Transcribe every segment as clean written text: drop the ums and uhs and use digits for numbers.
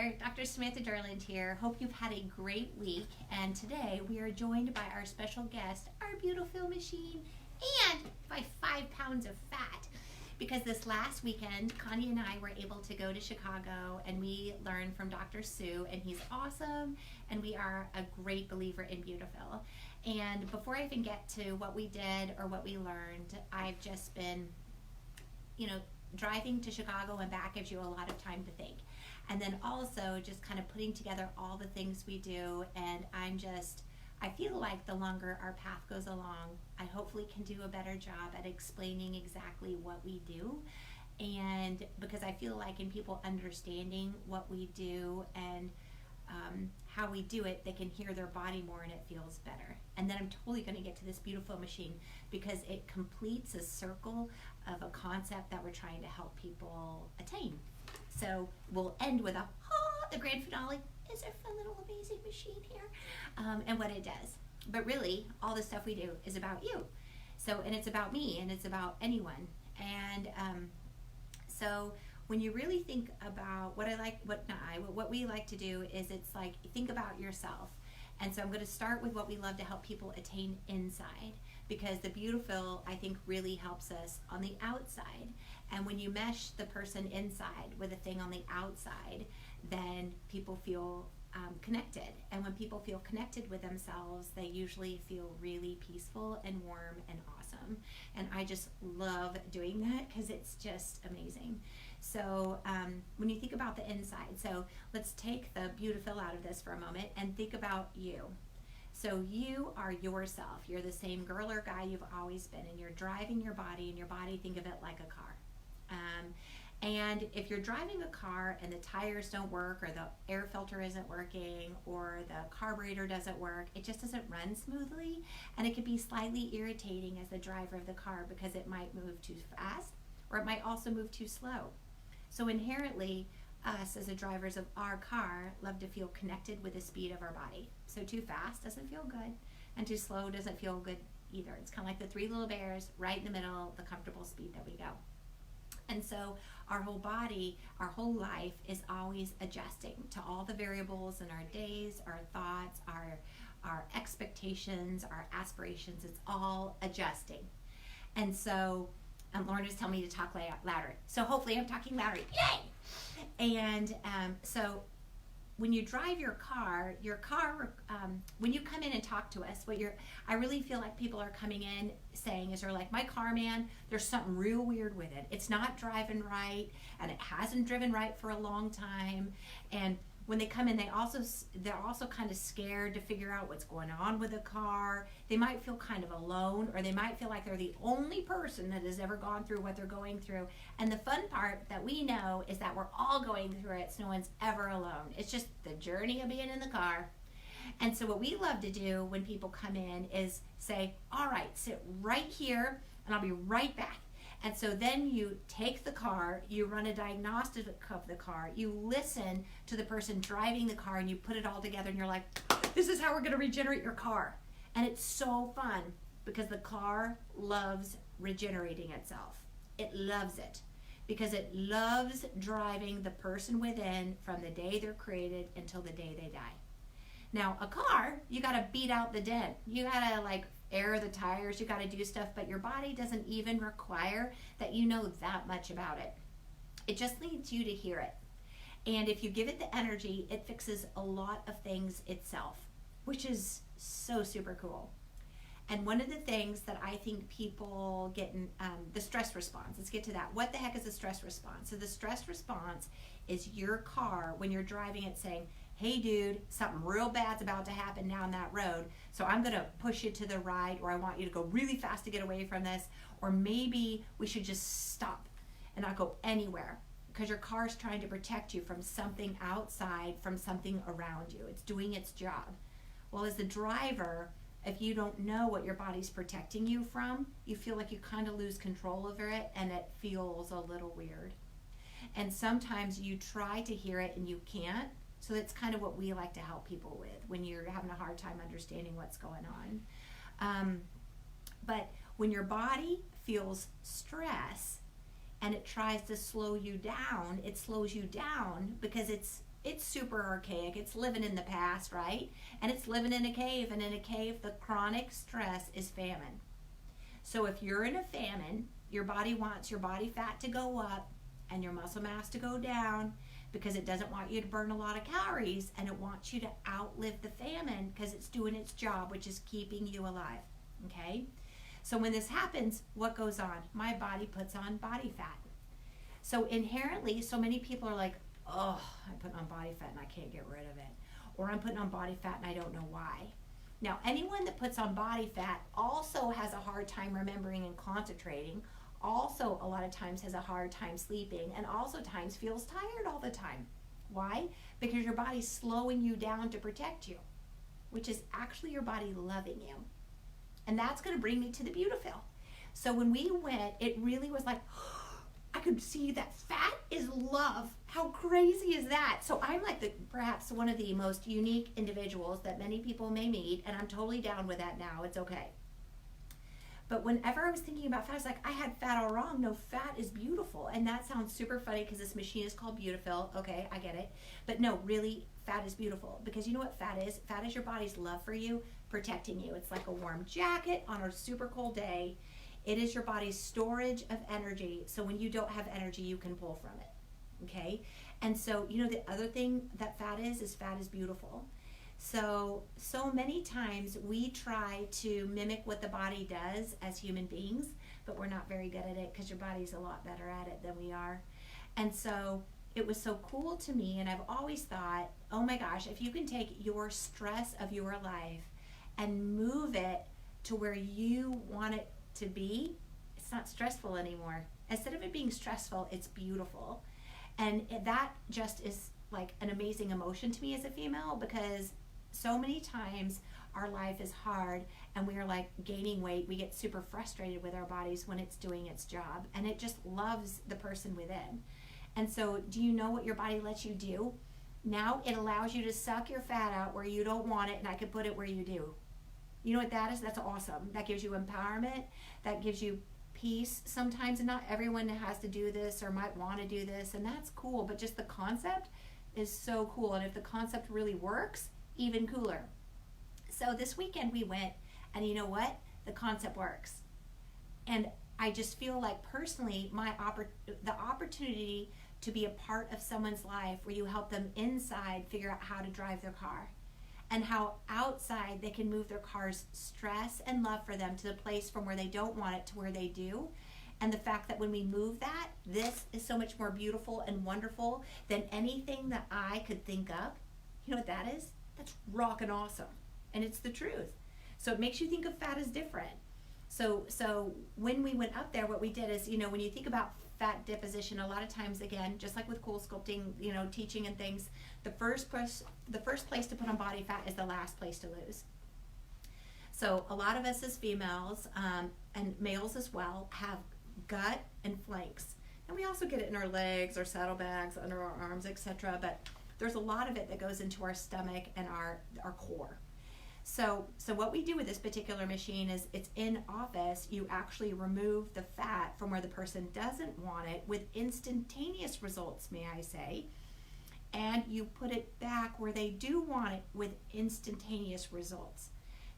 there, Dr. Samantha Durland here. Hope you've had a great week. And today we are joined by our special guest, our Beautifill machine, and by 5 pounds of fat. Because this last weekend, Connie and I were able to go to Chicago and we learned from Dr. Sue, and he's awesome, and we are a great believer in Beautifill. And before I even get to what we did or what we learned, I've just been, driving to Chicago and back gives you a lot of time to think. And then also just kind of putting together all the things we do, and I feel like the longer our path goes along, I hopefully can do a better job at explaining exactly what we do. And because I feel like in people understanding what we do and how we do it, they can hear their body more and it feels better. And then I'm totally going to get to this Beautifill machine because it completes a circle of a concept that we're trying to help people attain. So we'll end with the grand finale is our fun little amazing machine here, and what it does. But really, all the stuff we do is about you. So, and it's about me, and it's about anyone. And so when you really think about what we like to do is it's like, think about yourself. And so I'm going to start with what we love to help people attain inside, because the Beautifill, I think, really helps us on the outside. And when you mesh the person inside with a thing on the outside, then people feel connected. And when people feel connected with themselves, they usually feel really peaceful and warm and awesome. And I just love doing that because it's just amazing. So when you think about the inside, so let's take the Beautifill out of this for a moment and think about you. So you are yourself. You're the same girl or guy you've always been, and you're driving your body, and your body, think of it like a car. And if you're driving a car and the tires don't work, or the air filter isn't working, or the carburetor doesn't work, it just doesn't run smoothly, and it can be slightly irritating as the driver of the car because it might move too fast, or it might also move too slow. So inherently, us as the drivers of our car love to feel connected with the speed of our body. So too fast doesn't feel good, and too slow doesn't feel good either. It's kind of like the 3 little bears right in the middle, the comfortable speed that we go. And so our whole body, our whole life is always adjusting to all the variables in our days, our thoughts, our expectations, our aspirations. It's all adjusting. And so Lauren is telling me to talk louder. So hopefully I'm talking louder. Yay! And so when you drive your car, when you come in and talk to us, I really feel like people are coming in saying is they're like, my car, man, there's something real weird with it. It's not driving right, and it hasn't driven right for a long time. And when they come in, they're also kind of scared to figure out what's going on with the car. They might feel kind of alone, or they might feel like they're the only person that has ever gone through what they're going through. And the fun part that we know is that we're all going through it, so no one's ever alone. It's just the journey of being in the car. And so what we love to do when people come in is say, all right, sit right here, and I'll be right back. And so then you take the car, you run a diagnostic of the car, you listen to the person driving the car, and you put it all together, and you're like, this is how we're going to regenerate your car. And it's so fun because the car loves regenerating itself. It loves it because it loves driving the person within from the day they're created until the day they die. Now, a car, you got to beat out the dent. You got to air the tires, you got to do stuff, but your body doesn't even require that you know that much about it. It just needs you to hear it. And if you give it the energy, it fixes a lot of things itself, which is so super cool. And one of the things that I think people get in the stress response, let's get to that. What the heck is a stress response? So the stress response is your car, when you're driving it, saying, hey dude, something real bad's about to happen down that road, so I'm gonna push you to the right, or I want you to go really fast to get away from this, or maybe we should just stop and not go anywhere, because your car's trying to protect you from something outside, from something around you. It's doing its job. Well, as the driver, if you don't know what your body's protecting you from, you feel like you kind of lose control over it, and it feels a little weird. And sometimes you try to hear it and you can't. So that's kind of what we like to help people with when you're having a hard time understanding what's going on. But when your body feels stress and it tries to slow you down, it slows you down because it's it's super archaic. It's living in the past, right? And it's living in a cave, and in a cave, the chronic stress is famine. So if you're in a famine, your body wants your body fat to go up and your muscle mass to go down because it doesn't want you to burn a lot of calories, and it wants you to outlive the famine because it's doing its job, which is keeping you alive, okay? So when this happens, what goes on? My body puts on body fat. So inherently, so many people are like, oh, I'm putting on body fat and I can't get rid of it. Or I'm putting on body fat and I don't know why. Now, anyone that puts on body fat also has a hard time remembering and concentrating, also a lot of times has a hard time sleeping, and also times feels tired all the time. Why? Because your body's slowing you down to protect you, which is actually your body loving you. And that's going to bring me to the Beautifill. So when we went, it really was like, I could see that fat is love. How crazy is that? So I'm like perhaps one of the most unique individuals that many people may meet, and I'm totally down with that now. It's okay. But whenever I was thinking about fat, I was like, I had fat all wrong. No, fat is beautiful. And that sounds super funny because this machine is called Beautifill. Okay, I get it. But no, really, fat is beautiful. Because you know what fat is? Fat is your body's love for you, protecting you. It's like a warm jacket on a super cold day. It is your body's storage of energy. So when you don't have energy, you can pull from it. Okay? And so, you know, the other thing that fat is fat is beautiful. So many times we try to mimic what the body does as human beings, but we're not very good at it because your body's a lot better at it than we are. And so it was so cool to me, and I've always thought, oh my gosh, if you can take your stress of your life and move it to where you want it to be, it's not stressful anymore. Instead of it being stressful, it's beautiful. And that just is like an amazing emotion to me as a female, because so many times our life is hard and we are like gaining weight. We get super frustrated with our bodies when it's doing its job, and it just loves the person within. And so do you know what your body lets you do? Now it allows you to suck your fat out where you don't want it, and I can put it where you do. You know what that is? That's awesome. That gives you empowerment. That gives you peace sometimes, and not everyone has to do this or might want to do this, and that's cool, but just the concept is so cool. And if the concept really works, even cooler. So this weekend we went, and you know what? The concept works. And I just feel like personally, the opportunity to be a part of someone's life where you help them inside figure out how to drive their car, and how outside they can move their car's stress and love for them to the place from where they don't want it to where they do. And the fact that when we move that, this is so much more beautiful and wonderful than anything that I could think up. You know what that is? That's rockin' awesome. And it's the truth. So it makes you think of fat as different. So when we went up there, what we did is, you know, when you think about fat deposition, a lot of times, again, just like with cool sculpting, you know, teaching and things, the first place to put on body fat is the last place to lose. So a lot of us as females, and males as well, have gut and flanks. And we also get it in our legs, our saddlebags, under our arms, etc. But there's a lot of it that goes into our stomach and our core. So what we do with this particular machine is, it's in office. You actually remove the fat from where the person doesn't want it with instantaneous results, may I say, and you put it back where they do want it with instantaneous results.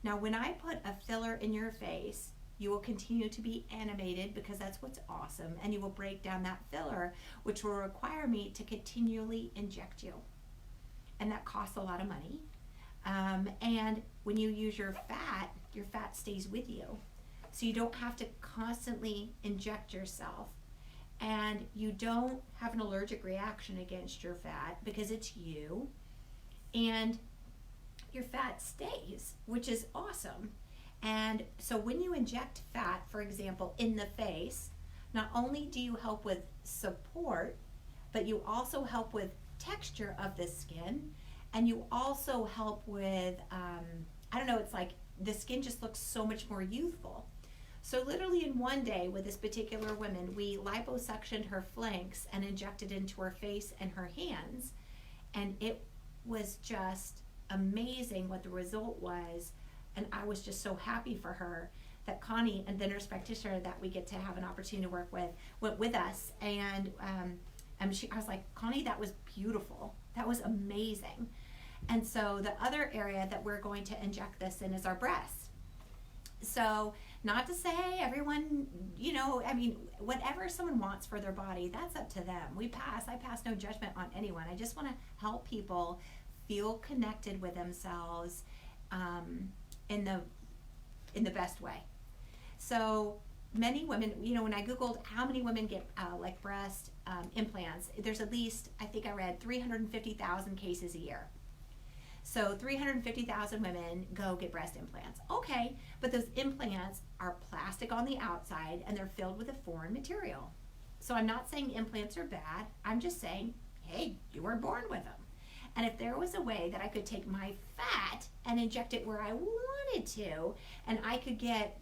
Now, when I put a filler in your face, you will continue to be animated, because that's what's awesome, and you will break down that filler, which will require me to continually inject you. And that costs a lot of money. And when you use your fat stays with you. So you don't have to constantly inject yourself. And you don't have an allergic reaction against your fat because it's you. And your fat stays, which is awesome. And so when you inject fat, for example, in the face, not only do you help with support, but you also help with texture of the skin. And you also help with, I don't know, it's like the skin just looks so much more youthful. So literally in one day with this particular woman, we liposuctioned her flanks and injected into her face and her hands. And it was just amazing what the result was. And I was just so happy for her that Connie, and the nurse practitioner that we get to have an opportunity to work with, went with us. And I was like, Connie, that was beautiful. That was amazing. And so the other area that we're going to inject this in is our breast. So not to say everyone, I mean, whatever someone wants for their body, that's up to them. I pass no judgment on anyone. I just want to help people feel connected with themselves in the best way. So many women, when I Googled how many women get like breast implants, there's at least, I think I read 350,000 cases a year. So 350,000 women go get breast implants. Okay, but those implants are plastic on the outside and they're filled with a foreign material. So I'm not saying implants are bad. I'm just saying, hey, you were born with them. And if there was a way that I could take my fat and inject it where I wanted to, and I could get,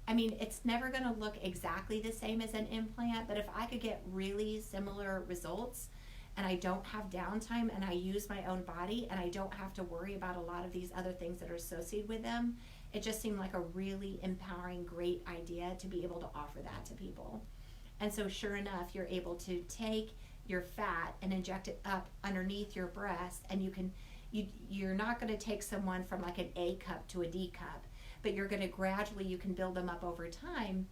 it's never going to look exactly the same as an implant, but if I could get really similar results, and I don't have downtime, and I use my own body, and I don't have to worry about a lot of these other things that are associated with them, it just seemed like a really empowering, great idea to be able to offer that to people. And so sure enough, you're able to take your fat and inject it up underneath your breast, and you're not going to take someone from like an A cup to a D cup, but you're going to gradually, you can build them up over time,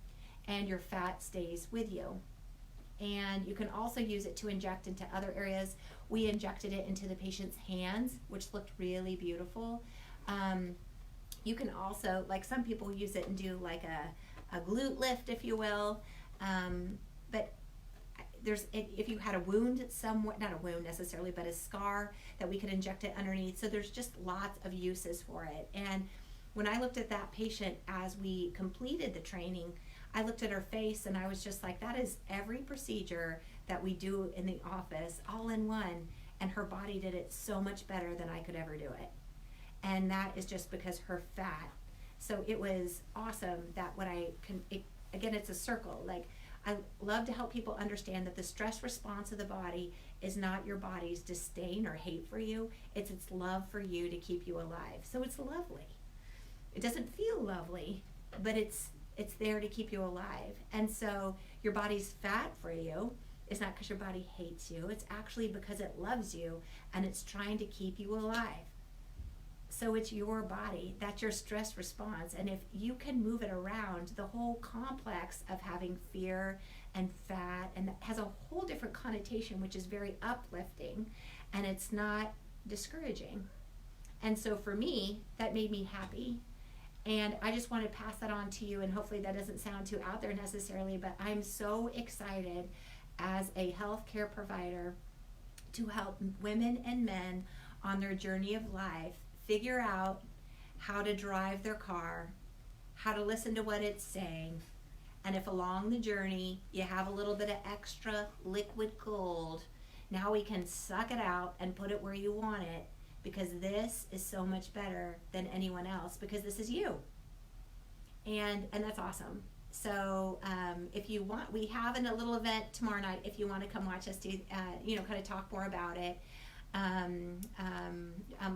and your fat stays with you. And you can also use it to inject into other areas. We injected it into the patient's hands, which looked really beautiful. You can also, like some people use it and do like a glute lift, if you will. But if you had a wound somewhere, not a wound necessarily, but a scar, that we could inject it underneath. So there's just lots of uses for it. And when I looked at that patient as we completed the training, I looked at her face and I was just like, that is every procedure that we do in the office all in one, and her body did it so much better than I could ever do it. And that is just because her fat. So it was awesome that again, it's a circle. Like, I love to help people understand that the stress response of the body is not your body's disdain or hate for you. It's its love for you to keep you alive. So it's lovely. It doesn't feel lovely, but it's there to keep you alive. And so your body's fat for you is not because your body hates you. It's actually because it loves you and it's trying to keep you alive. So it's your body. That's your stress response. And if you can move it around, the whole complex of having fear and fat, and that has a whole different connotation, which is very uplifting, and it's not discouraging. And so for me, that made me happy. And I just want to pass that on to you, and hopefully that doesn't sound too out there necessarily, but I'm so excited as a healthcare provider to help women and men on their journey of life figure out how to drive their car, how to listen to what it's saying, and if along the journey you have a little bit of extra liquid gold, now we can suck it out and put it where you want it, because this is so much better than anyone else, because this is you. And that's awesome. So if you want, we have a little event tomorrow night if you want to come watch us do, kind of talk more about it.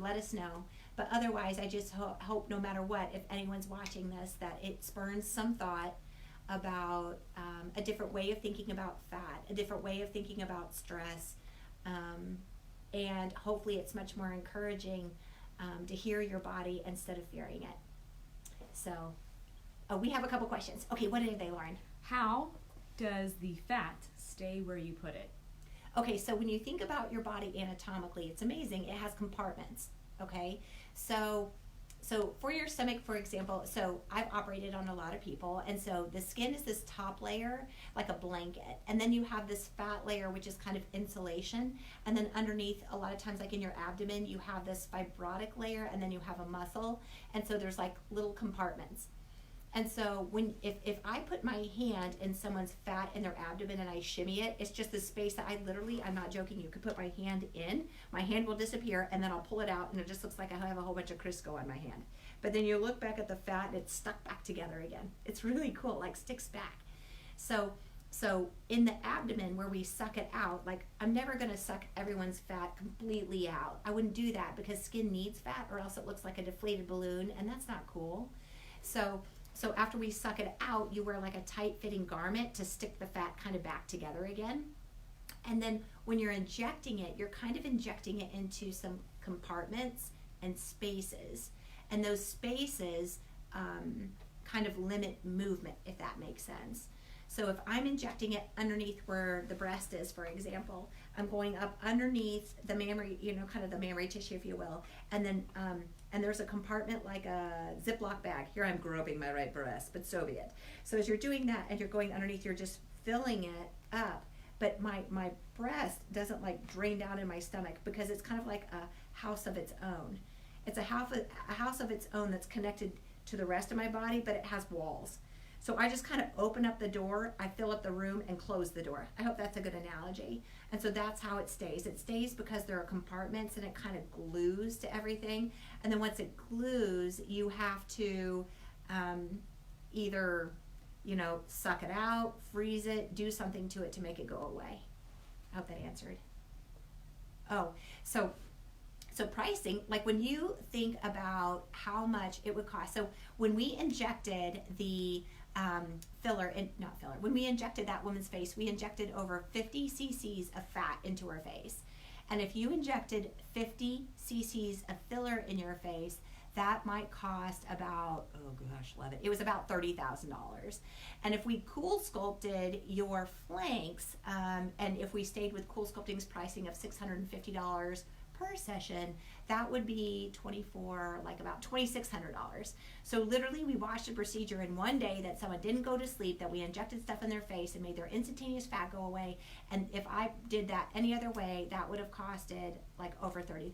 Let us know. But otherwise, I just hope no matter what, if anyone's watching this, that it spurns some thought about a different way of thinking about fat, a different way of thinking about stress, and hopefully it's much more encouraging to hear your body instead of fearing it. So, we have a couple questions. Okay, what did they, Lauren? How does the fat stay where you put it? Okay, so when you think about your body anatomically, it's amazing. It has compartments, okay? So for your stomach, for example, so I've operated on a lot of people, and so the skin is this top layer, like a blanket, and then you have this fat layer, which is kind of insulation, and then underneath, a lot of times, like in your abdomen, you have this fibrotic layer, and then you have a muscle, and so there's like little compartments. And so if I put my hand in someone's fat in their abdomen and I shimmy it, it's just this space that I'm not joking, you could put my hand in, my hand will disappear, and then I'll pull it out and it just looks like I have a whole bunch of Crisco on my hand. But then you look back at the fat and it's stuck back together again. It's really cool, like sticks back. So in the abdomen where we suck it out, like I'm never gonna suck everyone's fat completely out. I wouldn't do that because skin needs fat or else it looks like a deflated balloon, and that's not cool. So after we suck it out, you wear like a tight-fitting garment to stick the fat kind of back together again. And then when you're injecting it, you're kind of injecting it into some compartments and spaces. And those spaces kind of limit movement, if that makes sense. So if I'm injecting it underneath where the breast is, for example, I'm going up underneath the mammary, kind of the mammary tissue, if you will, and then and there's a compartment like a Ziploc bag. Here I'm groping my right breast, but so be it. So as you're doing that and you're going underneath, you're just filling it up. But my breast doesn't like drain down in my stomach because it's kind of like a house of its own. It's a house of its own that's connected to the rest of my body, but it has walls. So I just kind of open up the door, I fill up the room, and close the door. I hope that's a good analogy. And so that's how it stays. It stays because there are compartments and it kind of glues to everything. And then once it glues, you have to either, suck it out, freeze it, do something to it to make it go away. I hope that answered. Oh, so pricing, like when you think about how much it would cost. So when we injected the when we injected that woman's face, we injected over 50 cc's of fat into her face. And if you injected 50 cc's of filler in your face, that might cost about, love it. It was about $30,000. And if we cool sculpted your flanks, and if we stayed with Cool Sculpting's pricing of $650 per session, that would be about $2,600. So literally we watched a procedure in one day that someone didn't go to sleep, that we injected stuff in their face and made their instantaneous fat go away. And if I did that any other way, that would have costed like over $30,000.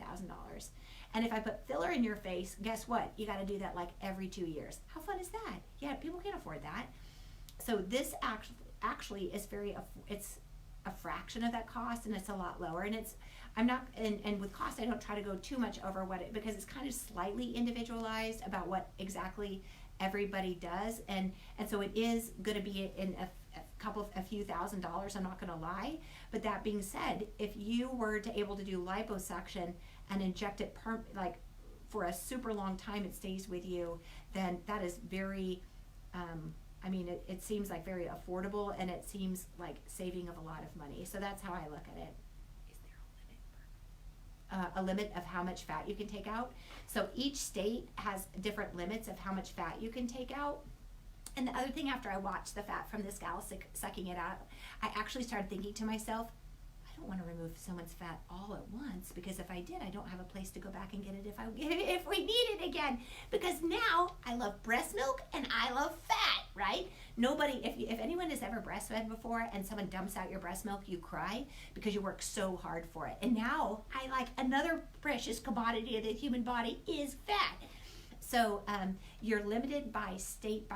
And if I put filler in your face, guess what? You got to do that like every 2 years. How fun is that? Yeah, people can't afford that. So this actually is it's a fraction of that cost, and it's a lot lower. And and with cost, I don't try to go too much over because it's kind of slightly individualized about what exactly everybody does. And so it is going to be in a few $1,000s, I'm not going to lie. But that being said, if you were to able to do liposuction and inject it for a super long time, it stays with you, then that is very, it seems like very affordable, and it seems like saving of a lot of money. So that's how I look at it. Is there a limit of how much fat you can take out? So each state has different limits of how much fat you can take out. And the other thing, after I watched the fat from this gal sucking it out, I actually started thinking to myself, I don't want to remove someone's fat all at once, because if I did, I don't have a place to go back and get it if we need it again. Because now I love breast milk and I love fat, right? Nobody, if anyone has ever breastfed before and someone dumps out your breast milk, you cry because you work so hard for it. And now I like another precious commodity of the human body is fat. So you're limited by state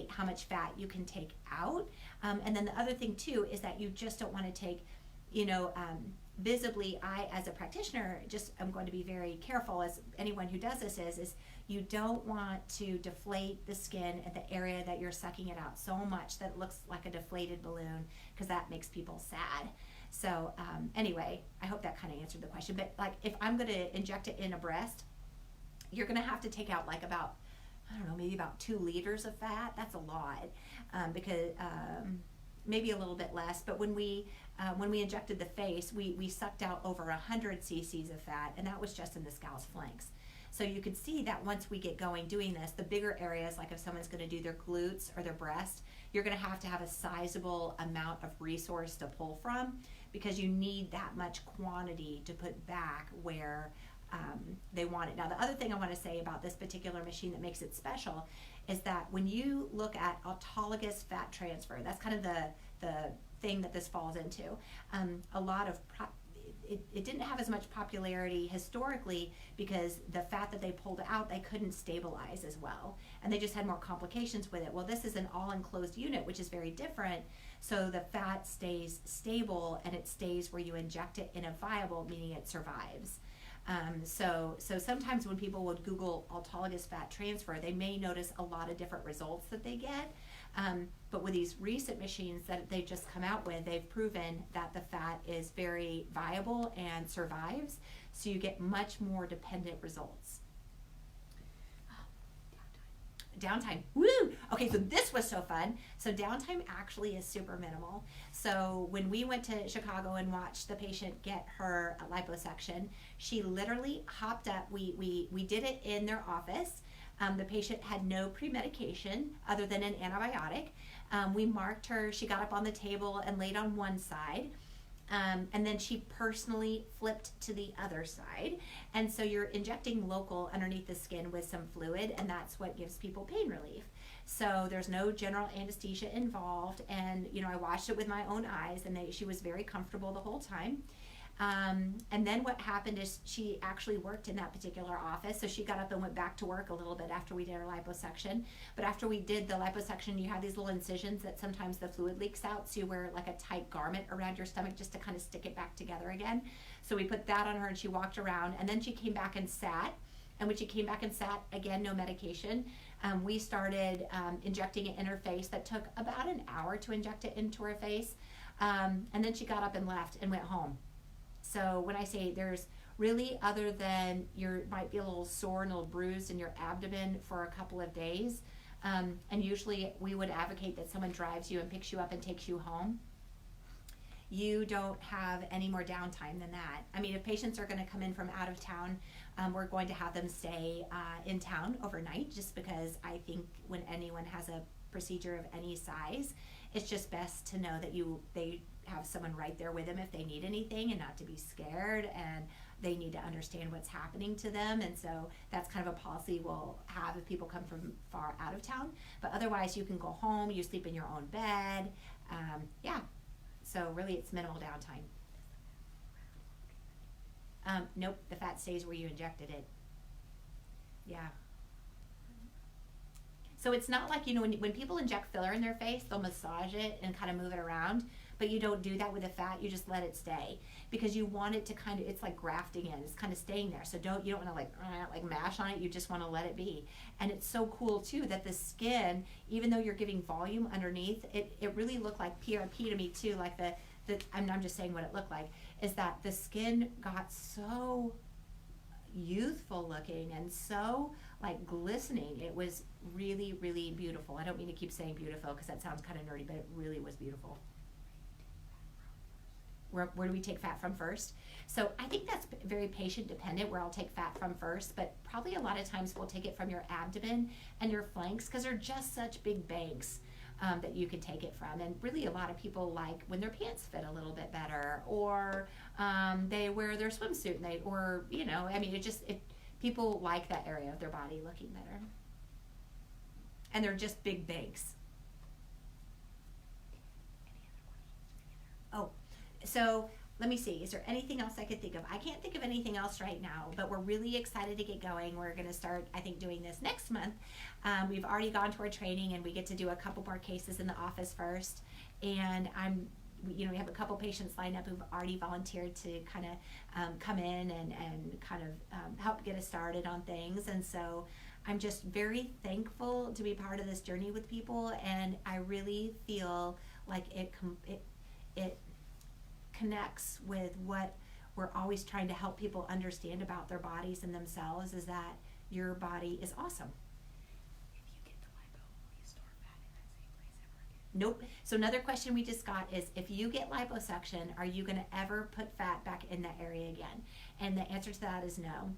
how much fat you can take out. And then the other thing too is that you just don't want to take, visibly, I, as a practitioner, I'm going to be very careful, as anyone who does this is you don't want to deflate the skin at the area that you're sucking it out so much that it looks like a deflated balloon, because that makes people sad. So anyway, I hope that kind of answered the question. But like, if I'm going to inject it in a breast, you're going to have to take out like about, maybe about 2 liters of fat. That's a lot, because maybe a little bit less. But when we injected the face, we sucked out over 100 cc's of fat, and that was just in the scal's flanks. So you could see that once we get going doing this, the bigger areas, like if someone's going to do their glutes or their breast, you're going to have a sizable amount of resource to pull from, because you need that much quantity to put back where they want it. Now, the other thing I want to say about this particular machine that makes it special is that when you look at autologous fat transfer, that's kind of the thing that this falls into. A lot of it didn't have as much popularity historically because the fat that they pulled out, they couldn't stabilize as well, and they just had more complications with it. Well, this is an all-enclosed unit, which is very different. So the fat stays stable, and it stays where you inject it in a viable, meaning it survives. So sometimes when people would Google autologous fat transfer, they may notice a lot of different results that they get. But with these recent machines that they've just come out with, they've proven that the fat is very viable and survives. So you get much more dependent results. Downtime. Woo! Okay, so this was so fun. So Downtime actually is super minimal. So when we went to Chicago and watched the patient get her liposuction, she literally hopped up. We did it in their office. The patient had no pre-medication other than an antibiotic. We marked her. She got up on the table and laid on one side. And then she personally flipped to the other side. And so you're injecting local underneath the skin with some fluid, and that's what gives people pain relief. So there's no general anesthesia involved. And, I watched it with my own eyes, and she was very comfortable the whole time. And then what happened is she actually worked in that particular office. So she got up and went back to work a little bit after we did our liposuction. But after we did the liposuction, you have these little incisions that sometimes the fluid leaks out. So you wear like a tight garment around your stomach just to kind of stick it back together again. So we put that on her and she walked around, and then she came back and sat. And when she came back and sat, again, no medication, we started injecting it in her face. That took about an hour to inject it into her face. And then she got up and left and went home. So when I say there's really, other than you might be a little sore and a little bruised in your abdomen for a couple of days, and usually we would advocate that someone drives you and picks you up and takes you home, you don't have any more downtime than that. I mean, if patients are going to come in from out of town, we're going to have them stay in town overnight, just because I think when anyone has a procedure of any size, it's just best to know that they have someone right there with them if they need anything, and not to be scared, and they need to understand what's happening to them. And so that's kind of a policy we'll have if people come from far out of town. But otherwise, you can go home, you sleep in your own bed. So really it's minimal downtime. Nope, the fat stays where you injected it. Yeah. So it's not like, when people inject filler in their face, they'll massage it and kind of move it around, but you don't do that with the fat. You just let it stay, because you want it to kind of, it's like grafting in, it's kind of staying there. So you don't want to like mash on it. You just want to let it be. And it's so cool too that the skin, even though you're giving volume underneath, it really looked like PRP to me too. Like I'm just saying what it looked like, is that the skin got so youthful looking and so like glistening. It was really, really beautiful. I don't mean to keep saying beautiful because that sounds kind of nerdy, but it really was beautiful. Where do we take fat from first? So I think that's very patient dependent where I'll take fat from first, but probably a lot of times we'll take it from your abdomen and your flanks, because they're just such big banks that you could take it from. And really a lot of people like when their pants fit a little bit better, or they wear their swimsuit and people like that area of their body looking better. And they're just big banks. Oh, so let me see. Is there anything else I could think of? I can't think of anything else right now, but we're really excited to get going. We're going to start, I think, doing this next month. We've already gone to our training, and we get to do a couple more cases in the office first. And we have a couple patients lined up who've already volunteered to kind of come in and kind of help get us started on things. And so I'm just very thankful to be part of this journey with people, and I really feel like it connects with what we're always trying to help people understand about their bodies and themselves, is that your body is awesome. If you get the lipo, will you store fat in that same place ever again? Nope. So another question we just got is, if you get liposuction, are you going to ever put fat back in that area again? And the answer to that is no.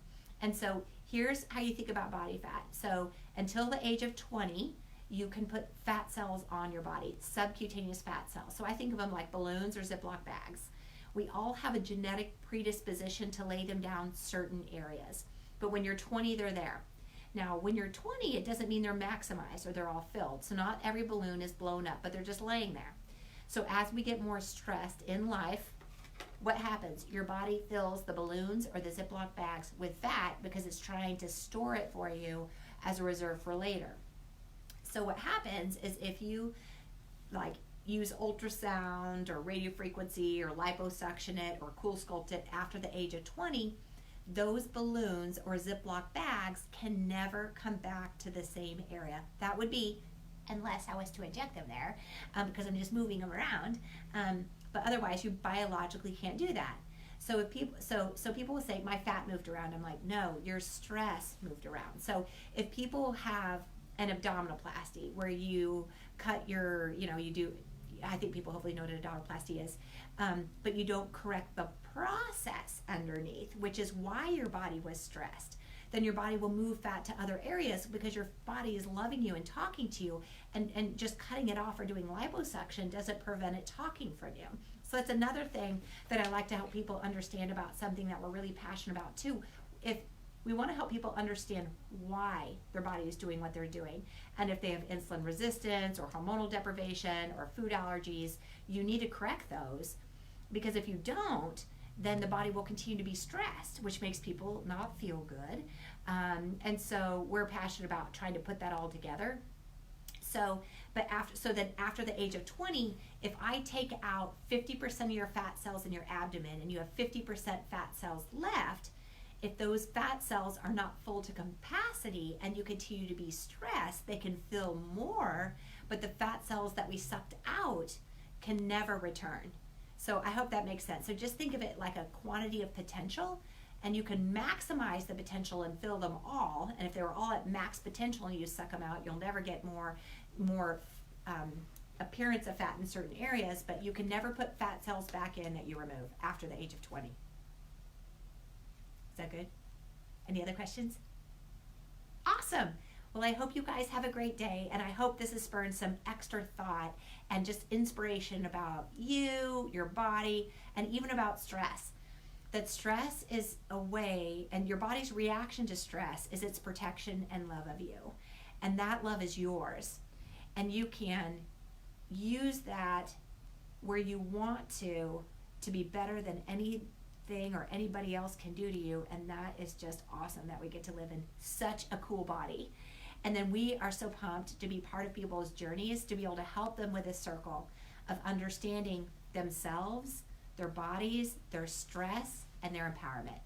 And so here's how you think about body fat. So until the age of 20, you can put fat cells on your body, subcutaneous fat cells. So I think of them like balloons or Ziploc bags. We all have a genetic predisposition to lay them down certain areas. But when you're 20, they're there. Now, when you're 20, it doesn't mean they're maximized or they're all filled. So not every balloon is blown up, but they're just laying there. So as we get more stressed in life, what happens? Your body fills the balloons or the Ziploc bags with fat because it's trying to store it for you as a reserve for later. So what happens is, if you use ultrasound or radiofrequency or liposuction it or cool sculpt it after the age of 20, those balloons or Ziploc bags can never come back to the same area. That would be, unless I was to inject them there, because I'm just moving them around. But otherwise, you biologically can't do that. So if people will say, my fat moved around. I'm like, no, your stress moved around. So if people have an abdominoplasty where you cut your, you do, I think people hopefully know what an abdominoplasty is, but you don't correct the process underneath, which is why your body was stressed. Then your body will move fat to other areas because your body is loving you and talking to you, and just cutting it off or doing liposuction doesn't prevent it talking from you. So that's another thing that I like to help people understand about something that we're really passionate about too. If we want to help people understand why their body is doing what they're doing, and if they have insulin resistance or hormonal deprivation or food allergies, you need to correct those, because if you don't, then the body will continue to be stressed, which makes people not feel good. And so we're passionate about trying to put that all together. So then after the age of 20, if I take out 50% of your fat cells in your abdomen and you have 50% fat cells left, if those fat cells are not full to capacity and you continue to be stressed, they can fill more, but the fat cells that we sucked out can never return. So I hope that makes sense. So just think of it like a quantity of potential, and you can maximize the potential and fill them all. And if they were all at max potential and you suck them out, you'll never get more appearance of fat in certain areas, but you can never put fat cells back in that you remove after the age of 20. Is that good? Any other questions? Awesome. Well, I hope you guys have a great day, and I hope this has spurred some extra thought and just inspiration about you, your body, and even about stress. That stress is a way, and your body's reaction to stress is its protection and love of you. And that love is yours. And you can use that where you want to be better than anything or anybody else can do to you. And that is just awesome that we get to live in such a cool body. And then we are so pumped to be part of people's journeys, to be able to help them with this circle of understanding themselves, their bodies, their stress, and their empowerment.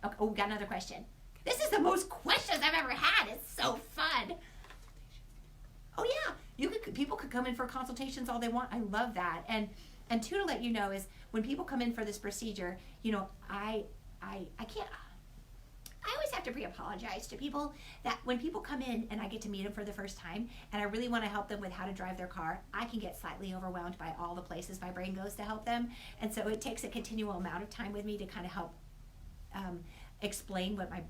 Okay, we got another question. This is the most questions I've ever had. It's so fun. Oh yeah, people could come in for consultations all they want. I love that. And two, to let you know, is when people come in for this procedure, I can't. I always have to pre-apologize to people that when people come in and I get to meet them for the first time and I really want to help them with how to drive their car, I can get slightly overwhelmed by all the places my brain goes to help them. And so it takes a continual amount of time with me to kind of help explain what my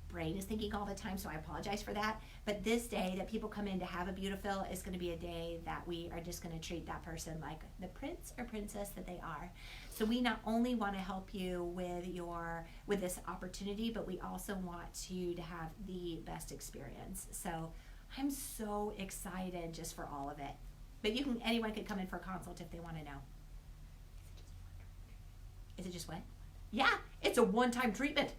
brain is thinking all the time, so I apologize for that. But this day that people come in to have a Beautifill is going to be a day that we are just going to treat that person like the prince or princess that they are. So we not only want to help you with this opportunity, but we also want you to have the best experience. So I'm so excited just for all of it. But anyone could come in for a consult if they want to know. Is it just what? Yeah, it's a one-time treatment.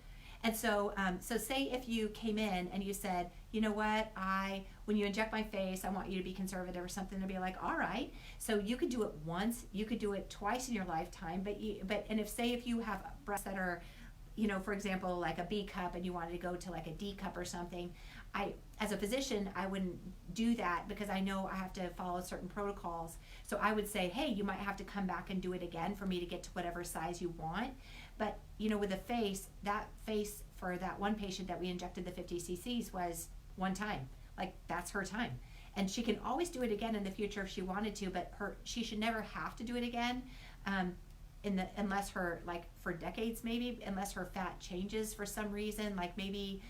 And so say if you came in and you said, you know what, when you inject my face, I want you to be conservative or something, to be like, all right. So you could do it once, you could do it twice in your lifetime, but if you have breasts that are, for example, like a B cup and you wanted to go to like a D cup or something, as a physician, I wouldn't do that because I know I have to follow certain protocols. So I would say, hey, you might have to come back and do it again for me to get to whatever size you want. But, with a face, that face for that one patient that we injected the 50 cc's was one time. Like, that's her time. And she can always do it again in the future if she wanted to, but she should never have to do it again unless for decades maybe, unless her fat changes for some reason. Like maybe,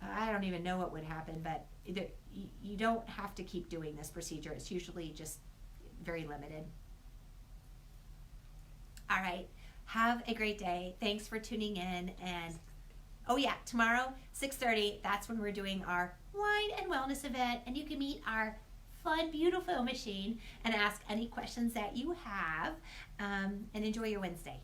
I don't even know what would happen, but you don't have to keep doing this procedure. It's usually just very limited. All right. Have a great day. Thanks for tuning in. And oh yeah, tomorrow, 6:30, that's when we're doing our wine and wellness event. And you can meet our fun Beautifill machine and ask any questions that you have, and enjoy your Wednesday.